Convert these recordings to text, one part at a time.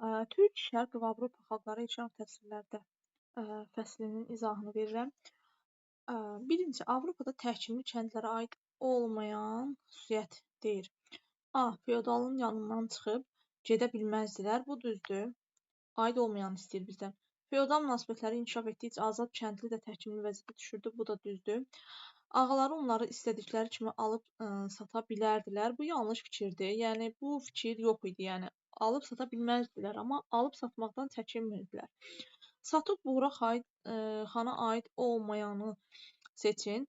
Türk, Şərq və Avropa xalqları yaşayan təsirlərdə fəslinin izahını verirəm. Birinci, Avropada təhkimli kəndlərə aid olmayan xüsusiyyət deyir. A. Feodalın yanından çıxıb gedə bilməzdilər. Bu düzdür. Aid olmayan istəyir bizdən. Feodal münasibətləri inkişaf etdikcə azad kəndli də təhkimli vəziyyətə düşürdü. Bu da düzdür. Ağaları onları istədikləri kimi alıb sata bilərdilər. Bu yanlış fikirdir. Yəni bu fikir yox idi. Yəni alıb sata bilməzdilər, amma alıb satmaqdan çəkinmirdilər. Satıb buğra xana aid olmayanı seçin.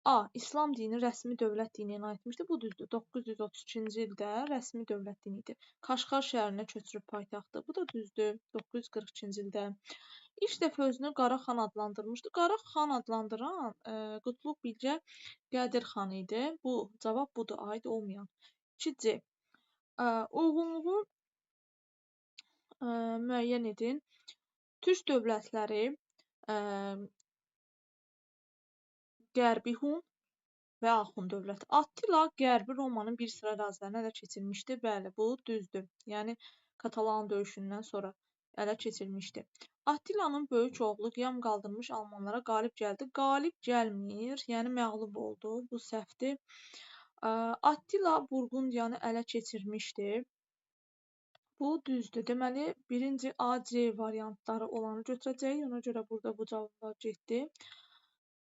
A. İslam dini rəsmi dövlət dini elan etmişdi. Bu düzdür. 932-ci ildə rəsmi dövlət dini idi. Kaşgar şəhərinə köçürüb paytaxtı. Bu da düzdür. 942-ci ildə. İlk dəfə özünü Qara xan adlandırmışdı. Qara xan adlandıran Qutluq Bilgə Qədir xan idi. Bu cavab budur, aid olmayan. 2C. Uyğunluğu müəyyən edin. Türk dövlətləri Qərbi Hun və Axund dövləti. Attila Qərbi Romanın bir sıra ərazilərini ələ keçirmişdi. Bəli, bu düzdür. Yəni Katalan döyüşündən sonra ələ keçirmişdi. Attilanın böyük oğlu qiyam qaldırmış almanlara qalib gəldi. Qalib gəlmir, yəni məğlub oldu. Bu səhvdir. Attila Burqundiyanı ələ keçirmişdi. Bu düzdür. Deməli, birinci A, C variantları olanı götürəcəyik. Ona görə burada bu cavablar getdi.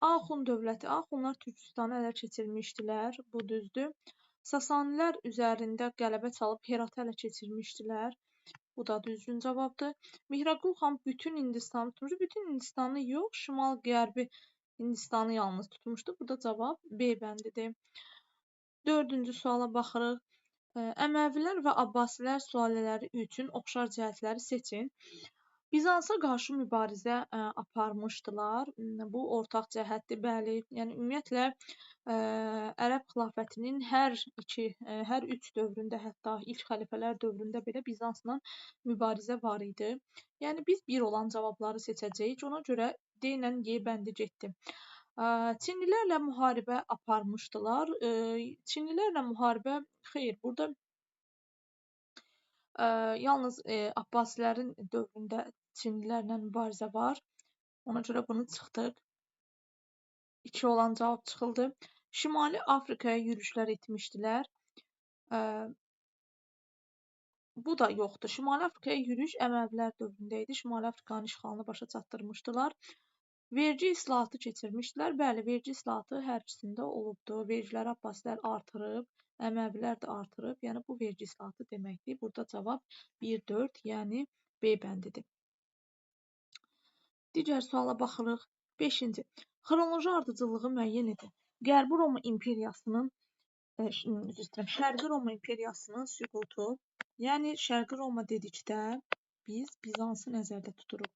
Axund dövləti. Axundlar Türkistanı ələ keçirmişdilər. Bu düzdür. Sasanilər üzərində qələbə çalıb Heratı ələ keçirmişdilər. Bu da düzgün cavabdır. Mihraqul xan bütün Hindistanı tutmuşdu. Bütün Hindistanı yox, şimal-qərbi Hindistanı yalnız tutmuşdu. Burada cavab B bəndidir. Dördüncü suala baxırıq. Əməvilər və Abbasilər sülalələri üçün oxşar cəhətləri seçin. Bizansa qarşı mübarizə aparmışdılar. Bu ortaq cəhətdir, bəli. Yəni ümumiyyətlə Ərəb xilafətinin hər üç dövründə, hətta ilk xəlifələr dövründə belə Bizansla mübarizə var idi. Yəni biz bir olan cavabları seçəcəyik. Ona görə D ilə Y bəndi getdi. Çinlilərlə müharibə aparmışdılar. Çinlilərlə müharibə, xeyr, burada yalnız Abbasilərin dövründə Çinlilərlə mübarizə var. Ona görə bunu çıxdıq. 2 olan cavab çıxıldı. Şimali Afrikaya yürüşlər etmişdilər. Bu da yoxdur. Şimali Afrikaya yürüş Əməvilər dövründə idi. Şimali Afrikanın işğalını başa çatdırmışdılar. Vergi islahatı keçirmişdilər. Bəli, vergi islahatı hər ikisində olubdu. Vergiləri Abbasilər artırıb, Əməvilər də artırıb. Yəni bu vergi islahatı deməkdir. Burada cavab 1-4, yəni B bəndidir. Digər suala baxırıq. 5-ci. Xronoloji ardıcıllığı müəyyən edin. Qərbi Roma imperiyasının, Şərqi Roma imperiyasının süqutu. Yəni Şərqi Roma dedikdə biz Bizansı nəzərdə tuturuq.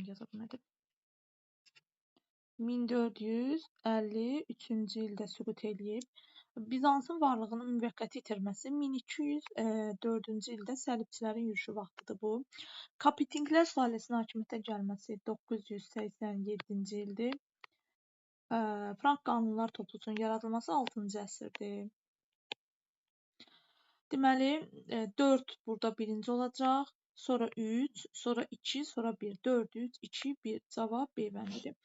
Yaza bilmədim. 1453-cü ildə süqut eləyib. Bizansın varlığının müvəqqəti itirməsi 1204-cü ildə səlibçilərin yürüşü vaxtıdır bu. Kapetinglər sülaləsinin hakimiyyətə gəlməsi 987-ci ildir. Frank qanunlar toplusunun yaradılması 6-cı əsrdir. Deməli, 4 burada birinci olacaq, sonra 3, sonra 2, sonra 1. 4, 3, 2, 1. Cavab B bəndidir.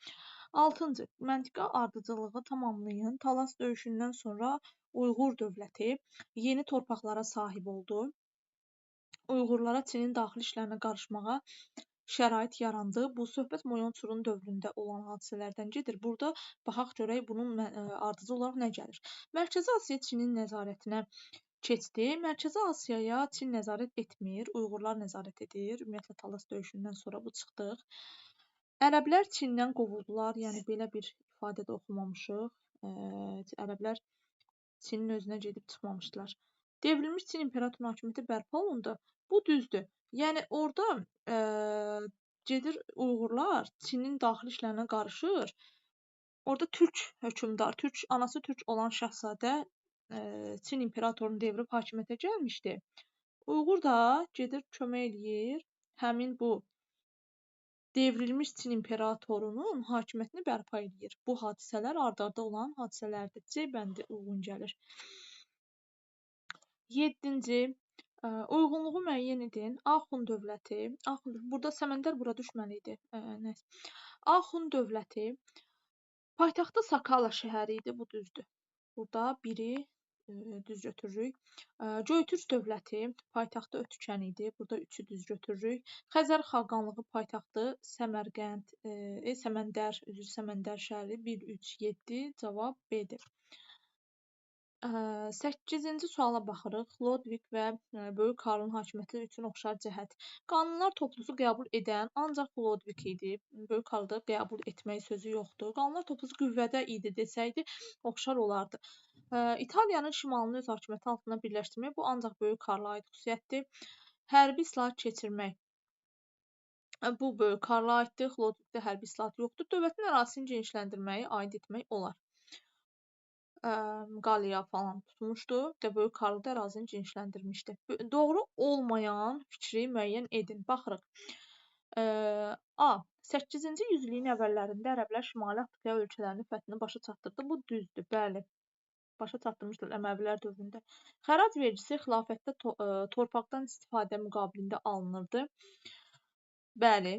6-cı. Məntiqə ardıcıllığı tamamlayın. Talas döyüşündən sonra Uyğur dövləti yeni torpaqlara sahib oldu. Uyğurlara Çinin daxili işlərinə qarışmağa şərait yarandı. Bu söhbət Moyonçurun dövründə olan hadisələrdən gedir. Burada baxaq görək bunun ardıcıl olaraq nə gəlir. Mərkəzi Asiya Çinin nəzarətinə keçdi. Mərkəzi Asiyaya Çin nəzarət etmir, Uyğurlar nəzarət edir. Ümumiyyətlə Talas döyüşündən sonra bu çıxdıq. Ərəblər Çindən qovuldular. Yəni belə bir ifadə də oxumamışıq. Ərəblər Çinin özünə gedib çıxmamışdılar. Devrilmiş Çin imperatorunun hakimiyyəti bərpa olundu. Bu düzdür. Yəni orada gedir Uyğurlar Çinin daxili işlərinə qarışır. Orada türk hökmdar, anası türk olan şahzadə Çin imperatorunu devirib hakimiyyətə gəlmişdi. Uyğur da gedir kömək eləyir. Həmin bu devrilmiş Çin imperatorunun hakimiyyətini bərpa eləyir. Bu hadisələr ard-arda olan hadisələrdir. C bəndi uyğun gəlir. 7-ci. Uyğunluğu müəyyən edin. Axund dövləti, burada Səməndər bura düşməli idi. Nəysə. Axund dövləti paytaxtı Sakala şəhəri idi, bu düzdür. Burada biri düz götürürük. Göytürk dövləti paytaxtı Ötükən idi. Burada 3-ü düz götürürük. Xəzər xaqanlığı paytaxtı Səmərqənd, Səməndər, Səməndər şəhəri 1, 3, 7 cavab B-dir. 8-ci suala baxırıq. Lodvik və Böyük Karlın hakimiyyəti üçün oxşar cəhət. Qanunlar toplusu qəbul edən ancaq Lodvik idi. Böyük Karlda qəbul etmək sözü yoxdur. Qanunlar toplusu qüvvədə idi desəydi, oxşar olardı. İtaliyanın şimalını öz hakimiyyəti altına birləşdirmək bu ancaq Böyük Karla aid xüsusiyyətdir. Hərbi islahat keçirmək. Bu Böyük Karla aiddir. Lodvikdə hərbi islahat yoxdur. Dövlətin ərazisini genişləndirməyi aid etmək olar. Qaliya falan tutmuşdu və Böyük Karl da ərazini genişləndirmişdi. Doğru olmayan fikri müəyyən edin. Baxırıq. A. 8-ci yüzilliyin əvvəllərində ərəblər Şimali Afrika ölkələrinin fəthini başa çatdırdı. Bu düzdür, bəli. Başa çatdırmışdılar Əməvilər dövründə. Xərac vergisi xilafətdə torpaqdan istifadə müqabilində alınırdı. Bəli,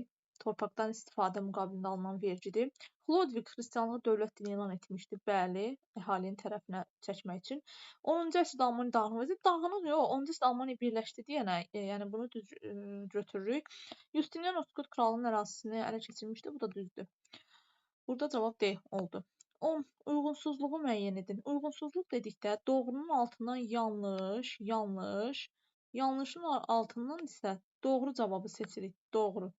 torpaqdan istifadə müqabilində alınan vergidir. Lodvik xristianlığı dövlət dini elan etmişdi. Bəli, əhalinin tərəfinə çəkmək üçün. 10-cu əsrdə Almaniya dağınıq edildi. Dağınıq yox, 10-cu əsrdə Almaniya birləşdi deyənə, yəni bunu düz götürürük. Justinian Oskut kralının ərazisini ələ keçirmişdi. Bu da düzdür. Burada cavab D oldu. 10. Uyğunsuzluğu müəyyən edin. Uyğunsuzluq dedikdə doğrunun altından yanlışın altından isə doğru cavabı seçirik. Doğru.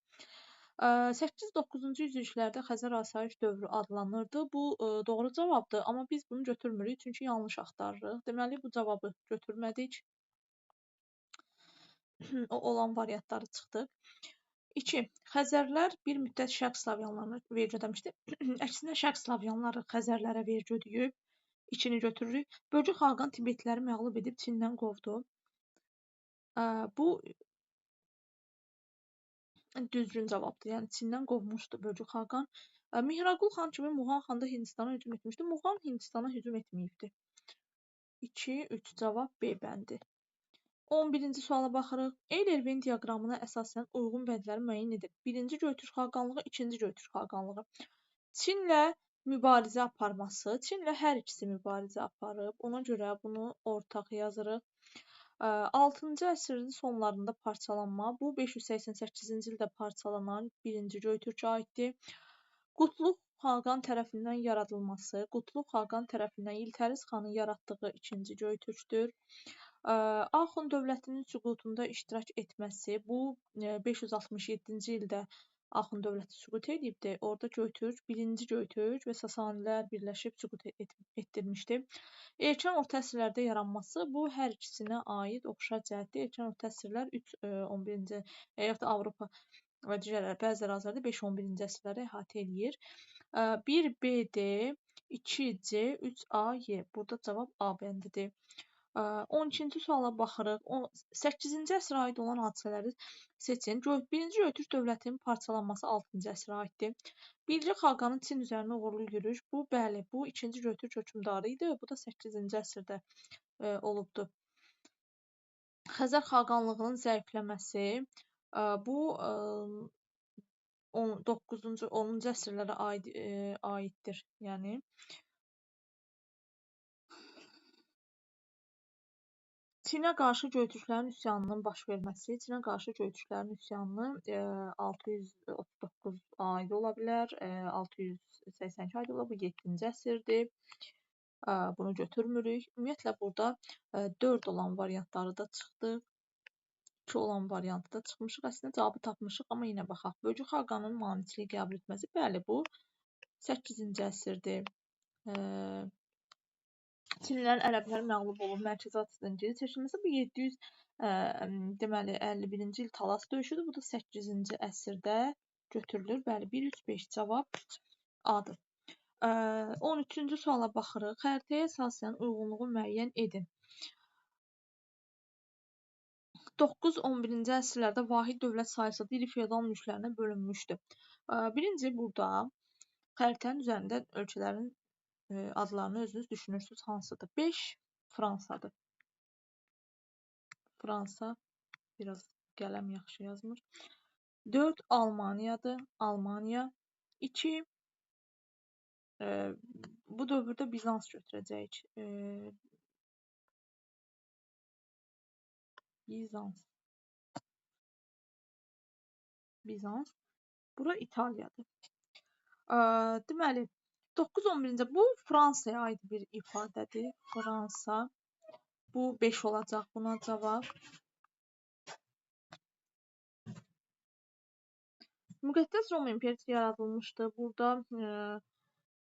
8-9-cu yüzilliklərdə Xəzər asayiş dövrü adlanırdı. Bu doğru cavabdır, amma biz bunu götürmürük, çünki yanlış axtarırıq. Deməli, bu cavabı götürmədik. O olan variantları çıxdıq. 2. Xəzərlər bir müddət Şərq Slavyanlarına vergi ödəmişdi. Əksinə Şərq Slavyanları Xəzərlərə vergi ödəyib. 2-ni götürürük. Bölgü Xaqan Tibetliləri məğlub edib Çindən qovdu. Bu düzgün cavabdır. Yəni Çindən qovmuşdu Bölgü Xaqan. Mihraqul xan kimi Muğan xan da Hindistana hücum etmişdi. Muğan Hindistana hücum etməyibdi. 2, 3 cavab B bəndi. 11-ci suala baxırıq. Eyler-Venn diaqramına əsasən uyğun bəndləri müəyyən edin. 1-ci Göytürk xaqanlığı, 2-ci Göytürk xaqanlığı. Çinlə mübarizə aparması. Çinlə hər ikisi mübarizə aparıb. Ona görə bunu ortaq yazırıq. 6-cı əsrin sonlarında parçalanma. Bu 588-ci ildə parçalanan 1-ci Göytürkə aiddir. Qutluq Xaqan tərəfindən yaradılması. Qutluq Xaqan tərəfindən Yiltəriz xanın yaratdığı 2-ci Göytürkdür. Axund dövlətinin süqutunda iştirak etməsi. Bu 567-ci ildə Axund dövləti süqut edibdir. Orada Göytürk, 1-ci Göytürk və Sasanilər birləşib süqut etdirmişdi. Erkən orta əsrlərdə yaranması bu hər ikisinə aid oxşar cəhətdir. Erkən orta əsrlər 3-11-ci yaxud da Avropa və digər bəzi ərazilərdə 5-11-ci əsrləri əhatə eləyir. 1BD, 2C, 3AY. Burada cavab A bəndidir. 12-ci suala baxırıq. 8-ci əsrə aid olan hadisələri seçin. 1-ci Göytürk dövlətinin parçalanması 6-cı əsrə aiddir. 1-ci Xaqanın Çin üzərinə uğurlu yürüş. Bu, bəli, bu 2-ci Göytürk hökmdarı idi. Bu da 8-ci əsrdə olubdu. Xəzər xaqanlığının zəifləməsi. Bu 9-cu, 10-cu əsrlərə aiddir. Yəni Çinə qarşı Göytürklərin üsyanının baş verməsi. Çinə qarşı Göytürklərin üsyanı 639 aid ola bilər, 682 aid ola bilər, bu 7-ci əsrdir. Bunu götürmürük. Ümumiyyətlə burada 4 olan variantları da çıxdıq. 2 olan variantı da çıxmışıq. Əslində cavabı tapmışıq, amma yenə baxaq. Bölgü xaqanın maneçiliyi qəbul etməsi. Bəli, bu 8-ci əsrdir. Çinlilərin ərəblər məğlub olub Mərkəzi Asiyada geri çəkilməsi. Bu 700 deməli 51-ci il Talas döyüşüdür. Bu da 8-ci əsrdə götürülür. Bəli, 1, 3, 5 cavab A-dır. 13-cü suala baxırıq. Xəritəyə əsasən uyğunluğu müəyyən edin. 9-11-ci əsrlərdə vahid dövlət sayılsa iri feodal mülklərinə bölünmüşdü. Birinci burada xəritənin üzərində ölkələrin adlarını özünüz düşünürsünüz hansıdır? 5 Fransadır. Fransa. Biraz qələm yaxşı yazmır. 4 Almaniyadır. Almaniya. 2 bu dövrdə Bizans götürəcəyik. Bizans. Bura İtaliyadır. Deməli, 9-11-ci bu Fransaya aid bir ifadədir. Fransa. Bu 5 olacaq buna cavab. Müqəddəs Roma İmperiyası yaradılmışdı. Burada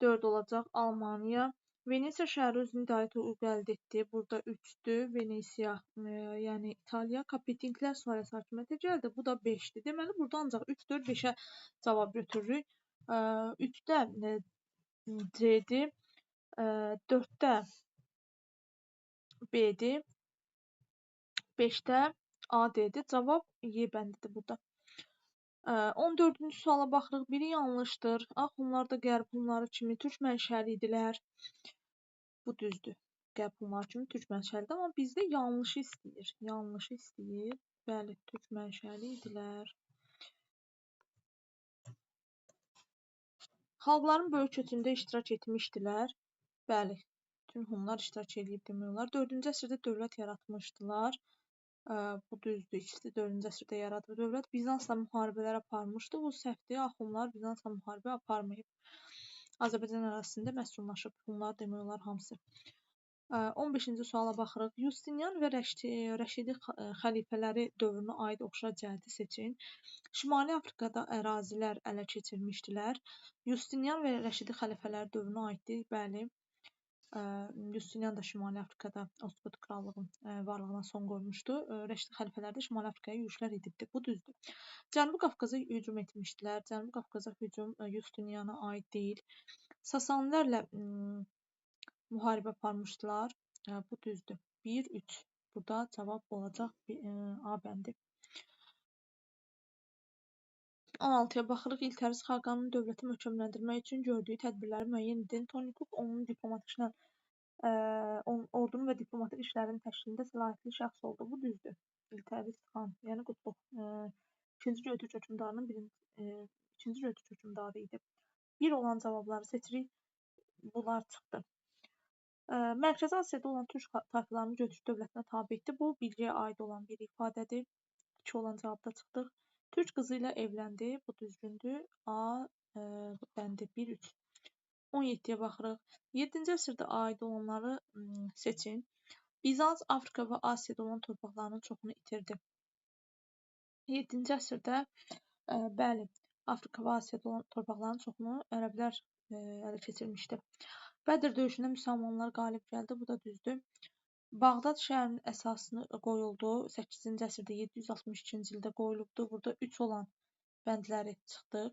4 olacaq Almaniya. Venesiya şəhəri özünün idarə hüququ əldə etdi. Burada 3-dür. Venesiya, yəni İtaliya. Kapetinglər sülaləsi hakimiyyətə gəldi. Bu da 5-dir. Deməli, burada ancaq 3, 4, 5-ə cavab götürürük. 3-də C-dir. 4-də B-dir. 5-də A-D-dir. Cavab Y bəndidir burada. 14-cü suala baxırıq. Biri yanlışdır. Axunlar da Qərb Hunları kimi türk mənşəli idilər. Bu düzdür. Qərb Hunları kimi türk mənşəlidir. Amma bizdə yanlışı istəyir. Yanlışı istəyir. Bəli, türk mənşəli idilər. Xalqların böyük köçündə iştirak etmişdilər. Bəli, bütün Hunlar iştirak edib demək olar. 4-cü əsrdə dövlət yaratmışdılar. Bu düzdür. İkisi 4-cü əsrdə yaradıb dövlət. Bizansla müharibələr aparmışdı. Bu səhvdir. Axunlar Bizansla müharibə aparmayıb. Azərbaycan ərazisində məskunlaşıb. Bunlar demək olar hamısı. 15-ci suala baxırıq. Yustinian və Rəşidi xəlifələri dövrünə aid oxşar cəhəti seçin. Şimali Afrikada ərazilər ələ keçirmişdilər. Yustinian və Rəşidi xəlifələri dövrünə aiddir. Bəli. Yustinian da Şimali Afrikada Osmanlı krallığının varlığına son qoymuşdu. Rəşidi xəlifələri də Şimali Afrikaya yürüşlər edibdi. Bu düzdür. Cənubi Qafqaza hücum etmişdilər. Cənubi Qafqaza hücum Yustiniana aid deyil. Sasanilərlə müharibə aparmışdılar. Bu düzdür. 1-3. Burada cavab olacaq A bəndi. 16-ya baxırıq. İltəris xaqanın dövləti möhkəmləndirmək üçün gördüyü tədbirləri müəyyən edin. Toni Cook onun diplomatik işlə ordunun və diplomatik işlərin təşkilində səlahiyyətli şəxs oldu. Bu düzdür. İltəris xan, yəni Qutluq 2-ci Göytürk hökmdarının ikinci Göytürk hökmdarı idi. 1 olan cavabları seçirik. Bunlar çıxdı. Mərkəzi Asiyada olan türk tayfalarını Göytürk dövlətinə tabe etdi. Bu bilgiyə aid olan bir ifadədir. 2 olan cavabda çıxdıq. Türk qızı ilə evləndi. Bu düzgündür. A bəndi 1-3. 17-yə baxırıq. 7-ci əsrdə aid olanları seçin. Bizans Afrika və Asiyada olan torpaqlarının çoxunu itirdi. 7-ci əsrdə bəli, Afrika və Asiyada olan torpaqların çoxunu ərəblər ələ keçirmişdi. Bədir döyüşündə müsəlmanlar qalib gəldi. Bu da düzdür. Bağdad şəhərinin əsasını qoyuldu. 8-ci əsrdə 762-ci ildə qoyulubdu. Burada 3 olan bəndləri çıxdıq.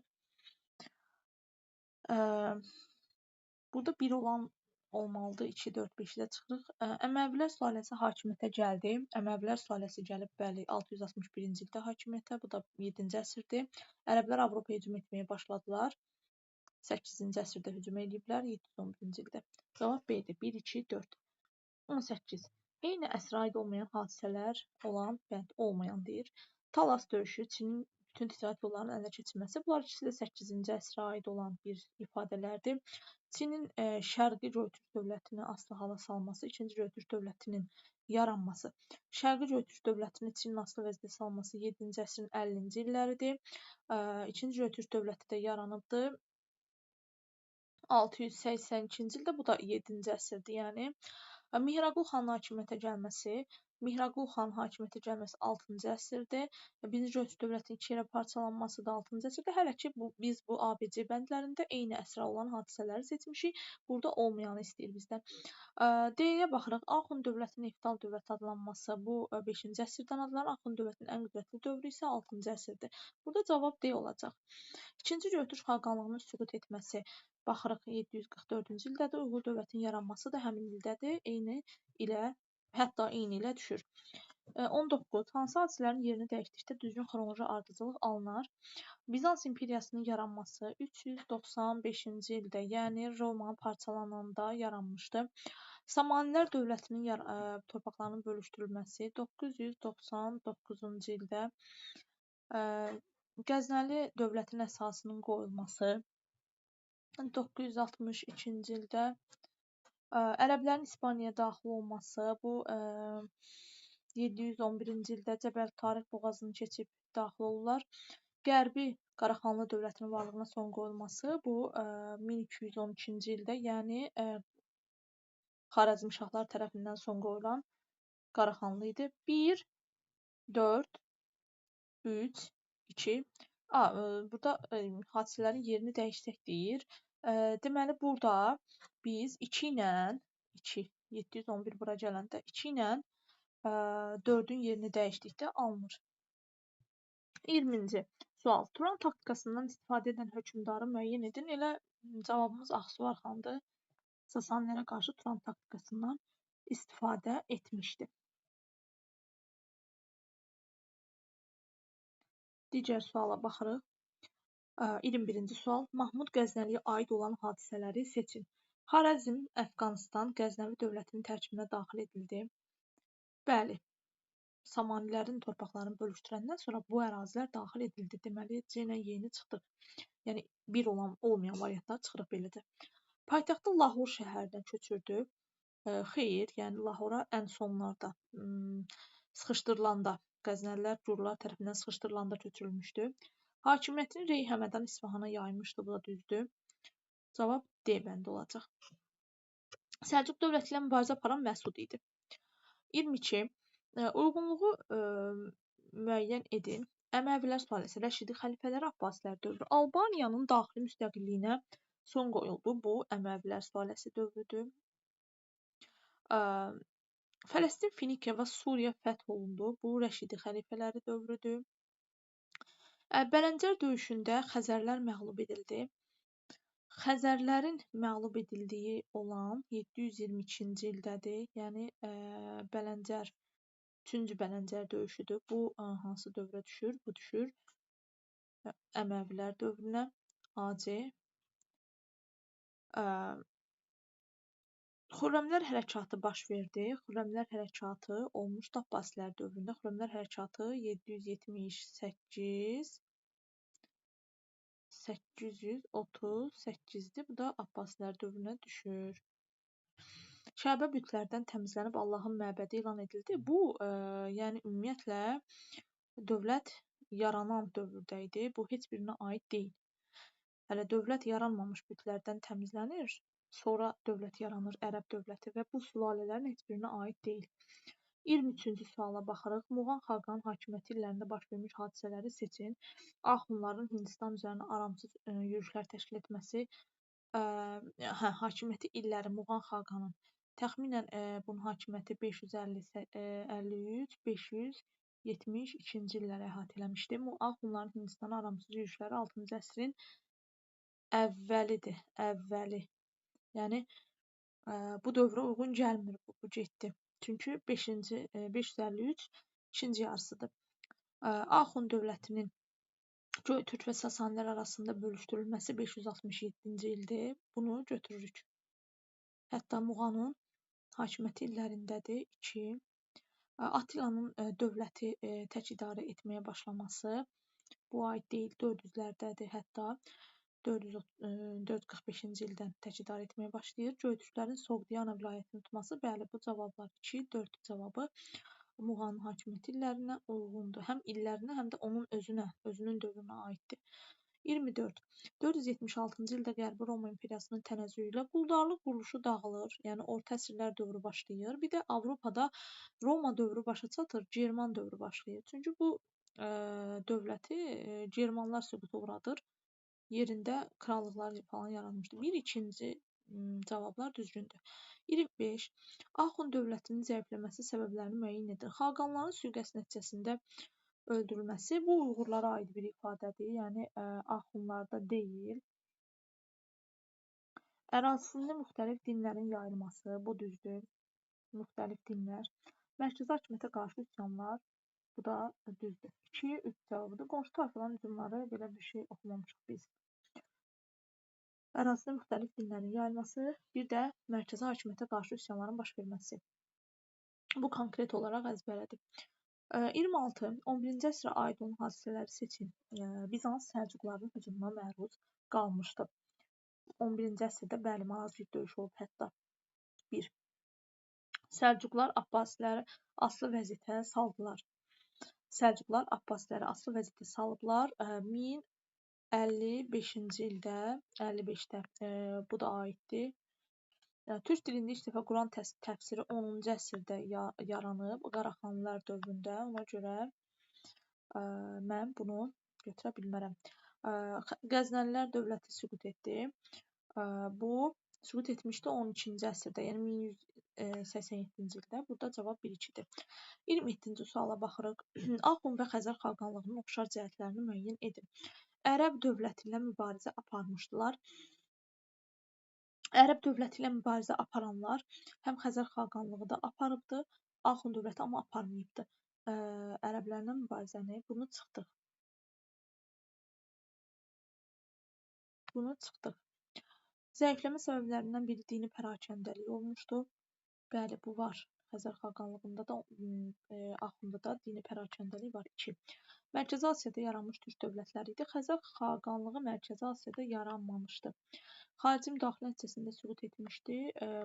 Burada 1 olan olmalıdır. 2, 4, 5-də çıxırıq. Əməvilər sülaləsi hakimiyyətə gəldi. Əməvilər sülaləsi gəlib, bəli, 661-ci ildə hakimiyyətə. Bu da 7-ci əsrdir. Ərəblər Avropaya hücum etməyə başladılar. 8-ci əsrdə hücum ediblər. 711-ci ildə. Cavab B-dir. 1, 2, 4. 18. Eyni əsrə aid olmayan hadisələr olan bənd olmayan deyir. Talas döyüşü, Çinin bütün ticarət yollarının ələ keçirməsi. Bunlar ikisi də 8-ci əsrə aid olan bir ifadələrdir. Çinin Şərqi Göytürk dövlətini asılı hala salması, 2-ci Göytürk dövlətinin yaranması. Şərqi Göytürk dövlətini Çinin asılı vəziyyətə salması 7-ci əsrin 50-ci illəridir. 2-ci Göytürk dövləti də yaranıbdır 682-ci ildə, bu da 7-ci əsrdir, yəni. Mihraqul xanın hakimiyyətə gəlməsi. Mihraqul xanın hakimiyyətə gəlməsi 6-cı əsrdir. 1-ci Göytürk dövlətinin 2 yerə parçalanması da 6-cı əsrdə. Hələ ki biz bu ABC bəndlərində eyni əsrə olan hadisələri seçmişik. Burada olmayanı istəyir bizdən. D-yə baxırıq. Axund dövlətinin neftal dövlət adlanması bu 5-ci əsrdən adlanır. Axund dövlətinin ən qüdrətli dövrü isə 6-cı əsrdir. Burada cavab D olacaq. 2-ci Göytürk xaqanlığının süqut etməsi. Baxırıq 744-cü ildədir. Uyğur dövlətinin yaranması da həmin ildədir. Eyni ilə, hətta eyni ilə düşür. 19. Hansı hadisələrin yerini dəyişdikdə düzgün xronoloji ardıcıllıq alınar? Bizans imperiyasının yaranması 395-ci ildə, yəni Roma parçalananda yaranmışdı. Samanilər dövlətinin torpaqlarının bölüşdürülməsi 999-cu ildə, Qəznəli dövlətin əsasının qoyulması 962-ci ildə, ərəblərin İspaniyaya daxil olması, bu 711-ci ildə Cəbəl Tarix boğazını keçib daxil olurlar. Qərbi Qaraxanlı dövlətinin varlığına son qoyulması, bu 1212-ci ildə, yəni Xarəzmşahlar tərəfindən son qoyulan Qaraxanlı idi. 1, 4, 3, 2. Burada hadisələrin yerini dəyişsək deyir. Deməli, burada biz 2 ilə 711 bura gələndə 2 ilə 4-ün yerini dəyişdikdə alınır. 20-ci sual. Turan taktikasından istifadə edən hökmdarı müəyyən edin. Elə cavabımız Axsuvar xandır. Sasanilərə qarşı Turan taktikasından istifadə etmişdi. Digər suala baxırıq. 21-ci sual. Mahmud Qəznəliyə aid olan hadisələri seçin. Xarəzm, Əfqanistan, Qəznəvi dövlətinin tərkibinə daxil edildi. Bəli. Samanilərin torpaqlarını bölüşdürəndən sonra bu ərazilər daxil edildi. Deməli, C ilə Y-ni çıxdıq. Yəni, bir olmayan variantlar çıxırıq beləcə. Paytaxtı Lahor şəhərindən köçürdü. Xeyr, yəni Lahora ən sonlarda sıxışdırılanda, Qəznəlilər Gürlər tərəfindən sıxışdırılanda köçürülmüşdü. Hakimiyyətini Rey Həmədan İsfahana yaymışdı. Bu da düzdür. Cavab D bəndi olacaq. Səlcuq dövləti ilə mübarizə aparan Məsud idi. 22. Uyğunluğu müəyyən edin. Əməvilər sülaləsi, Rəşidi xəlifələri, Abbasilər dövrü. Albaniyanın daxili müstəqilliyinə son qoyuldu. Bu Əməvilər sülaləsi dövrüdür. Fələstin, Finikiya və Suriya fəth olundu. Bu Rəşidi xəlifələri dövrüdür. Bələncər döyüşündə Xəzərlər məğlub edildi. Xəzərlərin məğlub edildiyi olan 722-ci ildədir. Yəni Bələncər 3-cü Bələncər döyüşüdür. Bu hansı dövrə düşür? Bu düşür Əməvilər dövrünə. AC. Xürrəmlər hərəkatı baş verdi. Xürrəmlər hərəkatı olmuşdu Abbasilər dövründə. Xürrəmlər hərəkatı 838-dir. Bu da Abbasilər dövrünə düşür. Şəbə bütlərdən təmizlənib Allahın məbədi elan edildi. Bu, yəni ümumiyyətlə dövlət yaranan dövrdə idi. Bu heç birinə aid deyil. Hələ dövlət yaranmamış bütlərdən təmizlənir. Sonra dövlət yaranır, Ərəb dövləti və bu sülalələrin heç birinə aid deyil. 23-cü suala baxırıq. Muğan Xaqan hakimiyyəti illərində baş vermiş hadisələri seçin. Axunların Hindistan üzərinə aramsız yürüşlər təşkil etməsi, hakimiyyəti illəri Muğan Xaqanın təxminən bunun hakimiyyəti 553-572-ci illəri əhatə eləmişdi. Axunların Hindistana aramsız yürüşləri 6-cı əsrin əvvəlidir. Yəni bu dövrə uyğun gəlmir bu getdi. Çünki 553 ikinci yarısıdır. Axun dövlətinin Göytürk və Sasanilər arasında bölüşdürülməsi 567-ci ildir. Bunu götürürük. Hətta Muğanın hakimiyyəti illərindədir. 2. Attilanın dövləti tək idarə etməyə başlaması bu aid deyil. 400-lərdədir. Hətta 445-ci ildən tək idarə etməyə başlayır. Göytürklərin Soğdiyana vilayətini tutması, bəli, bu cavablar 2, 4 cavabı Muğanın hakimiyyəti illərinə uyğundur. Həm illərinə, həm də onun özünün dövrünə aiddir. 24. 476-cı ildə Qərbi Roma imperiyasının tənəzzülü ilə quldarlıq quruluşu dağılır. Yəni orta əsrlər dövrü başlayır. Bir də Avropada Roma dövrü başa çatır, German dövrü başlayır. Çünki bu dövləti Germanlar süquta uğradır. Yerində krallıqlar falan yaranmışdı. 1, 2-ci cavablar düzgündür. 25. Axun dövlətinin zəifləməsi səbəblərini müəyyən edir. Xaqanların sui-qəsd nəticəsində öldürülməsi bu Uyğurlara aid bir ifadədir. Yəni Axunlarda deyil. Ərazisində müxtəlif dinlərin yayılması, bu düzdür. Müxtəlif dinlər. Mərkəzi hakimiyyətə qarşı üsyanlar, bu da düzdür. 2-yə 3 cavabıdır. Qonşu tayfaların hücumları, belə bir şey oxumamışıq biz. Ərazidə müxtəlif dinlərin yayılması, bir də mərkəzi hakimiyyətə qarşı üsyanların baş verməsi. Bu konkret olaraq əzbərədir. 26. 11-ci əsrə aid olan hadisələri seçin. Bizans Səlcuqların hücumuna məruz qalmışdı. 11-ci əsrdə bəli, Malazgirt döyüşü olub hətta. 1. Səlcuqlar Abbasiləri asılı vəziyyətə saldılar. Səlcuqlar Abbasiləri asılı vəziyyətə salıblar. 1055-ci ildə, 55-də bu da aiddir. Türk dilində ilk dəfə Quran təfsiri 10-cu əsrdə yaranıb, Qaraxanlılar dövründə. Ona görə mən bunu götürə bilmərəm. Qəznəlilər dövləti süqut etdi. Bu süqut etmişdi 12-ci əsrdə, yəni 1187-ci ildə. Burada cavab 1-2-dir. 27-ci suala baxırıq. Axund və Xəzər xaqanlığının oxşar cəhətlərini müəyyən edin. Ərəb dövləti ilə mübarizə aparmışdılar. Ərəb dövləti ilə mübarizə aparanlar həm Xəzər xaqanlığı da aparıbdı, Axund dövləti amma aparmayıbdı. Ərəblərlə mübarizəni bunu çıxdıq. Zəifləmə səbəblərindən biri dini pərakəndəlik olmuşdu. Bəli, bu var. Xəzər xaqanlığında da, Axunda da dini pərakəndəlik var. 2. Mərkəzi Asiyada yaranmış türk dövlətləri idi. Xəzər xaqanlığı Mərkəzi Asiyada yaranmamışdı. Xarici müdaxilə nəticəsində süqut etmişdi.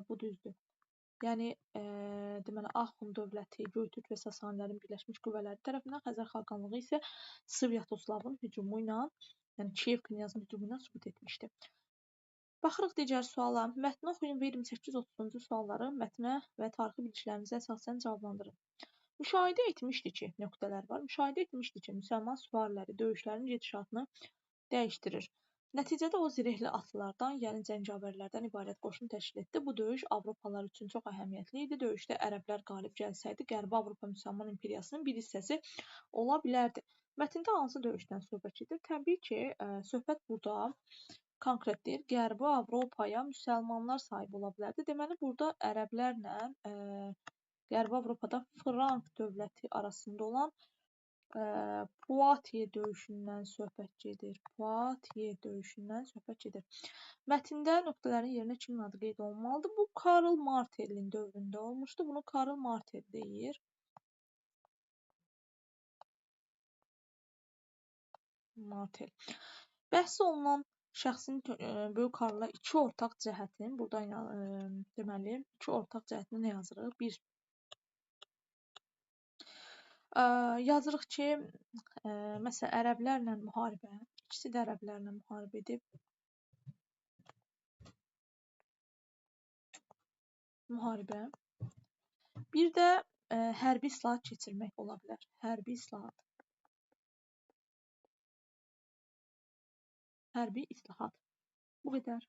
Bu düzdür. Yəni, deməli, Axund dövləti, Göytürk və Sasanilərin birləşmiş qüvvələri tərəfindən, Xəzər xaqanlığı isə Svyatoslavın hücumu ilə, yəni Kiyev knyazının hücumu ilə süqut etmişdi. Baxırıq digər suala. Mətni oxuyun və 28-30-cu sualları mətnə və tarixi biliklərinizə əsasən cavablandırın. Müşahidə etmişdi ki, nöqtələr var. Müşahidə etmişdi ki, müsəlman süvariləri döyüşlərin gedişatını dəyişdirir. Nəticədə o zirehli atlılardan, yəni cəngavərlərdən ibarət qoşun təşkil etdi. Bu döyüş Avropalılar üçün çox əhəmiyyətli idi. Döyüşdə ərəblər qalib gəlsəydi, Qərbi Avropa müsəlman imperiyasının bir hissəsi ola bilərdi. Mətndə hansı döyüşdən söhbət gedir? Təbii ki, söhbət burada konkretdir. Qərbi Avropaya müsəlmanlar sahib ola bilərdi. Deməli, burada ərəblərlə Qərbi Avropada Frank dövləti arasında olan Poitiers döyüşündən söhbət gedir. Mətndə nöqtələrin yerinə kimin adı qeyd olunmalıdır? Bu Karl Martelin dövründə olmuşdu. Bunu Karl Martel deyir. Martel. Bəhs olunan şəxsin böyük Karla iki ortaq cəhətin, burada deməli, iki ortaq cəhətini nə yazırıq? 1. Yazırıq ki, məsələn, ərəblərlə müharibə, ikisi də ərəblərlə müharibə edib. Müharibə. Bir də hərbi islahat keçirmək ola bilər. Hərbi islahat. Hərbi islahat. Bu qədər.